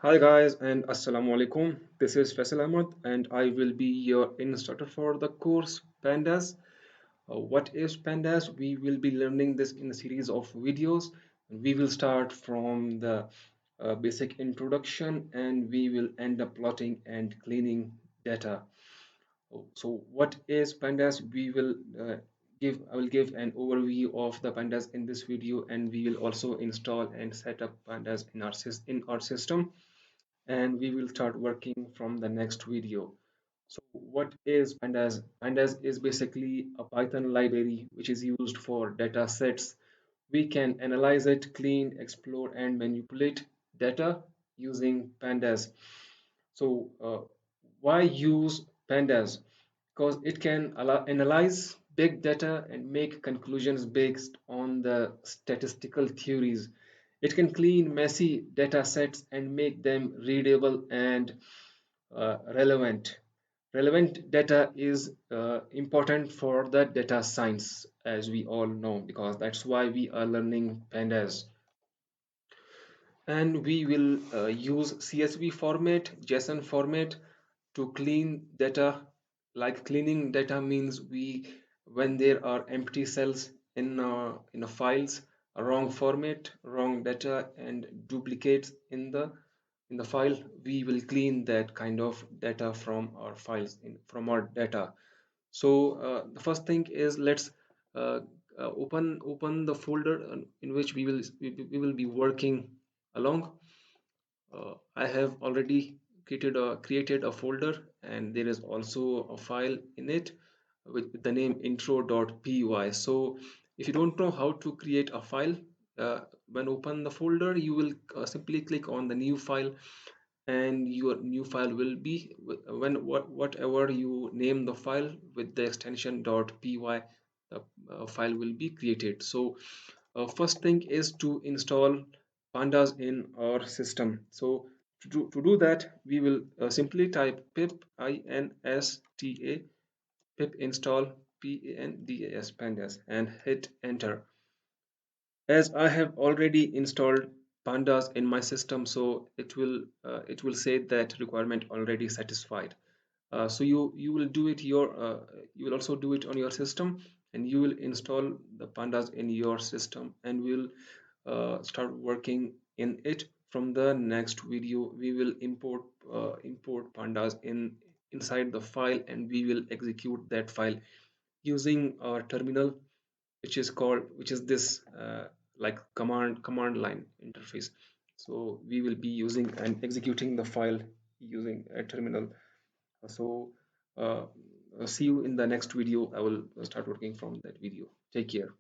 Hi guys and Assalamu alaikum. This is Faisal Ahmad and I will be your instructor for the course Pandas. What is Pandas? We will be learning this in a series of videos. We will start from the basic introduction and we will end up plotting and cleaning data. So what is Pandas? I will give an overview of the Pandas in this video and we will also install and set up Pandas in our system and we will start working from the next video. So what is Pandas? Pandas is basically a Python library which is used for data sets. We can analyze it, clean, explore, and manipulate data using Pandas. So why use Pandas? Because it can analyze big data and make conclusions based on the statistical theories. It can clean messy data sets and make them readable and relevant. Relevant data is important for the data science, as we all know, because that's why we are learning Pandas. And we will use CSV format, JSON format to clean data. Like cleaning data means when there are empty cells in a files, a wrong format, wrong data, and duplicates in the file, we will clean that kind of data from our files from our data. So the first thing is let's uh, open the folder in which we will be working along. I have already created a folder and there is also a file in it with the name intro.py. So if you don't know how to create a file, when open the folder, you will simply click on the new file and your new file will be whatever you name the file with the extension .py, the file will be created. So first thing is to install pandas in our system. So to do that, we will simply type pip insta pip install pandas pandas and hit enter. As I have already installed pandas in my system, so it will say that requirement already satisfied. So you will do it you will also do it on your system, and you will install the pandas in your system, and we'll start working in it. From the next video we will import pandas inside the file, and we will execute that file using our terminal, which is this like command line interface. So we will be using and executing the file using a terminal. So see you in the next video. I will start working from that video. Take care.